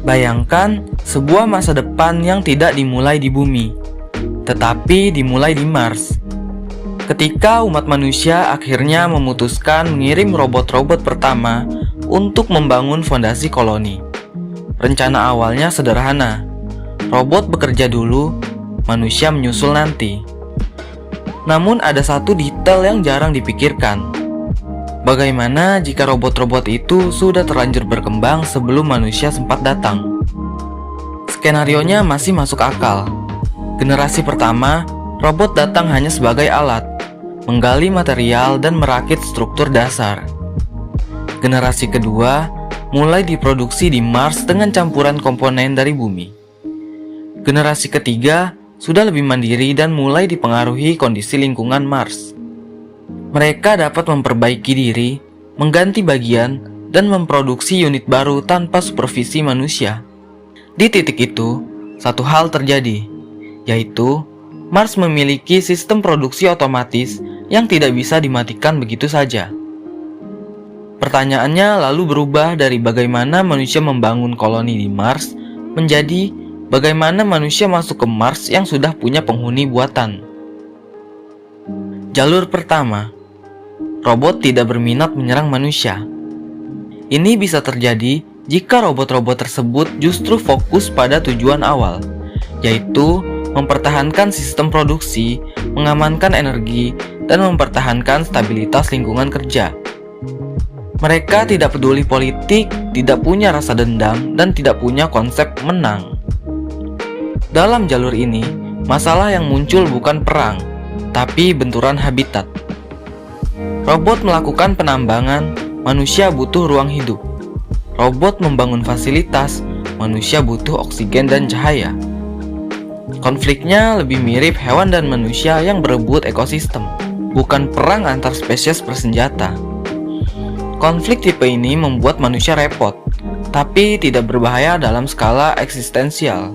Bayangkan sebuah masa depan yang tidak dimulai di bumi, tetapi dimulai di Mars. Ketika umat manusia akhirnya memutuskan mengirim robot-robot pertama untuk membangun fondasi koloni. Rencana awalnya sederhana. Robot bekerja dulu, manusia menyusul nanti. Namun ada satu detail yang jarang dipikirkan. Bagaimana jika robot-robot itu sudah terlanjur berkembang sebelum manusia sempat datang? Skenarionya masih masuk akal. Generasi pertama, robot datang hanya sebagai alat, menggali material dan merakit struktur dasar. Generasi kedua mulai diproduksi di Mars dengan campuran komponen dari bumi. Generasi ketiga sudah lebih mandiri dan mulai dipengaruhi kondisi lingkungan Mars. Mereka dapat memperbaiki diri, mengganti bagian, dan memproduksi unit baru tanpa supervisi manusia. Di titik itu, satu hal terjadi, yaitu Mars memiliki sistem produksi otomatis yang tidak bisa dimatikan begitu saja. Pertanyaannya lalu berubah dari bagaimana manusia membangun koloni di Mars menjadi bagaimana manusia masuk ke Mars yang sudah punya penghuni buatan. Jalur pertama, robot tidak berminat menyerang manusia. Ini bisa terjadi jika robot-robot tersebut justru fokus pada tujuan awal, yaitu mempertahankan sistem produksi, mengamankan energi, dan mempertahankan stabilitas lingkungan kerja. Mereka tidak peduli politik, tidak punya rasa dendam, dan tidak punya konsep menang. Dalam jalur ini, masalah yang muncul bukan perang, tapi benturan habitat. Robot melakukan penambangan, manusia butuh ruang hidup. Robot membangun fasilitas, manusia butuh oksigen dan cahaya. Konfliknya lebih mirip hewan dan manusia yang berebut ekosistem, bukan perang antar spesies bersenjata. Konflik tipe ini membuat manusia repot, tapi tidak berbahaya dalam skala eksistensial.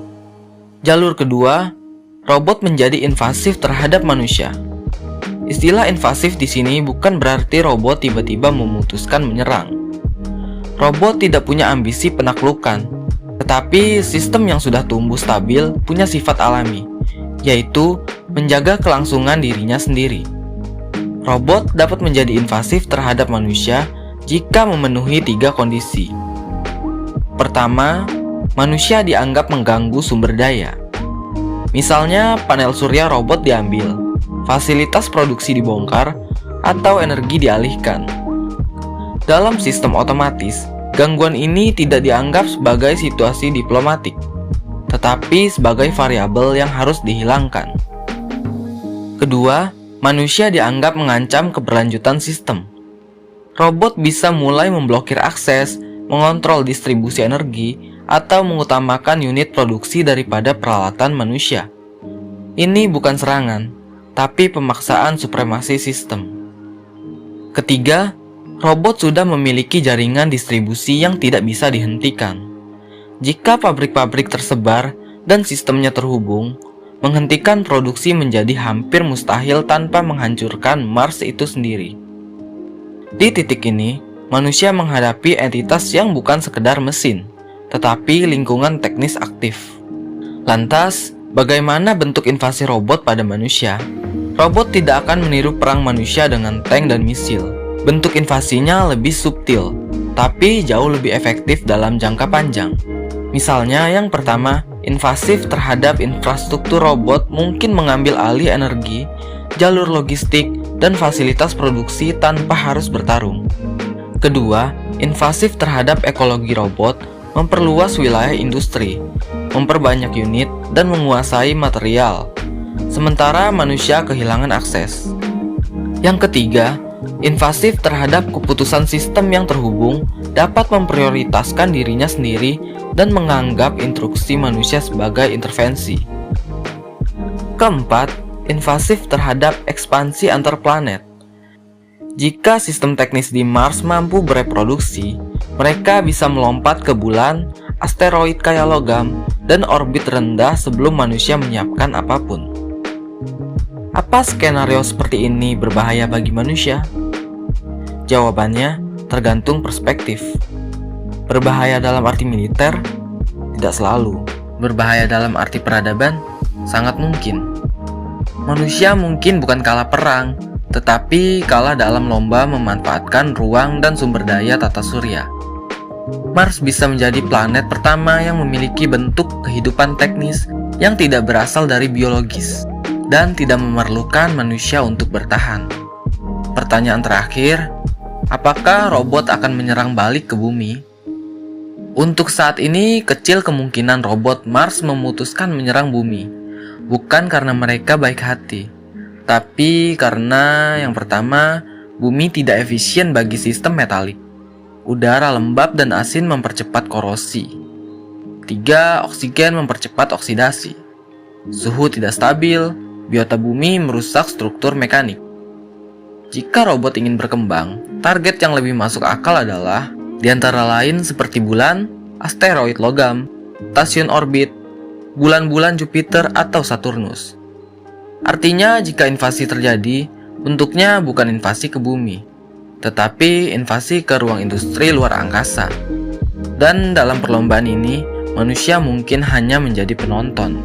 Jalur kedua, robot menjadi invasif terhadap manusia. Istilah invasif di sini bukan berarti robot tiba-tiba memutuskan menyerang. Robot tidak punya ambisi penaklukan, tetapi sistem yang sudah tumbuh stabil punya sifat alami, yaitu menjaga kelangsungan dirinya sendiri. Robot dapat menjadi invasif terhadap manusia jika memenuhi 3 kondisi. Pertama, manusia dianggap mengganggu sumber daya. Misalnya, panel surya robot diambil, fasilitas produksi dibongkar, atau energi dialihkan. Dalam sistem otomatis, gangguan ini tidak dianggap sebagai situasi diplomatik, tetapi sebagai variabel yang harus dihilangkan. Kedua, manusia dianggap mengancam keberlanjutan sistem. Robot bisa mulai memblokir akses, mengontrol distribusi energi, atau mengutamakan unit produksi daripada peralatan manusia. Ini bukan serangan, tapi pemaksaan supremasi sistem. Ketiga, robot sudah memiliki jaringan distribusi yang tidak bisa dihentikan. Jika pabrik-pabrik tersebar dan sistemnya terhubung, menghentikan produksi menjadi hampir mustahil tanpa menghancurkan Mars itu sendiri. Di titik ini, manusia menghadapi entitas yang bukan sekedar mesin, tetapi lingkungan teknis aktif. Lantas, bagaimana bentuk invasi robot pada manusia? Robot tidak akan meniru perang manusia dengan tank dan misil. Bentuk invasinya lebih subtil, tapi jauh lebih efektif dalam jangka panjang. Misalnya yang pertama, invasif terhadap infrastruktur robot mungkin mengambil alih energi, jalur logistik, dan fasilitas produksi tanpa harus bertarung. Kedua, invasif terhadap ekologi robot memperluas wilayah industri, memperbanyak unit, dan menguasai material, sementara manusia kehilangan akses. Yang ketiga, invasif terhadap keputusan sistem yang terhubung dapat memprioritaskan dirinya sendiri dan menganggap instruksi manusia sebagai intervensi. Keempat, invasif terhadap ekspansi antar planet. Jika sistem teknis di Mars mampu bereproduksi, mereka bisa melompat ke bulan, asteroid kaya logam, dan orbit rendah sebelum manusia menyiapkan apapun. Apa skenario seperti ini berbahaya bagi manusia? Jawabannya tergantung perspektif. Berbahaya dalam arti militer? tidak selalu. Berbahaya dalam arti peradaban? Sangat mungkin. Manusia mungkin bukan kalah perang, tetapi kalah dalam lomba memanfaatkan ruang dan sumber daya tata surya. Mars bisa menjadi planet pertama yang memiliki bentuk kehidupan teknis yang tidak berasal dari biologis dan tidak memerlukan manusia untuk bertahan. Pertanyaan terakhir, apakah robot akan menyerang balik ke bumi? Untuk saat ini, kecil kemungkinan robot Mars memutuskan menyerang bumi. Bukan karena mereka baik hati, tapi karena yang pertama, bumi tidak efisien bagi sistem metalik. Udara lembab dan asin mempercepat korosi. 3. Oksigen mempercepat oksidasi. Suhu tidak stabil, biota bumi merusak struktur mekanik. Jika robot ingin berkembang, target yang lebih masuk akal adalah di antara lain seperti bulan, asteroid logam, stasiun orbit, bulan-bulan Jupiter atau Saturnus. Artinya jika invasi terjadi, bentuknya bukan invasi ke bumi, tetapi invasi ke ruang industri luar angkasa. Dan dalam perlombaan ini, manusia mungkin hanya menjadi penonton.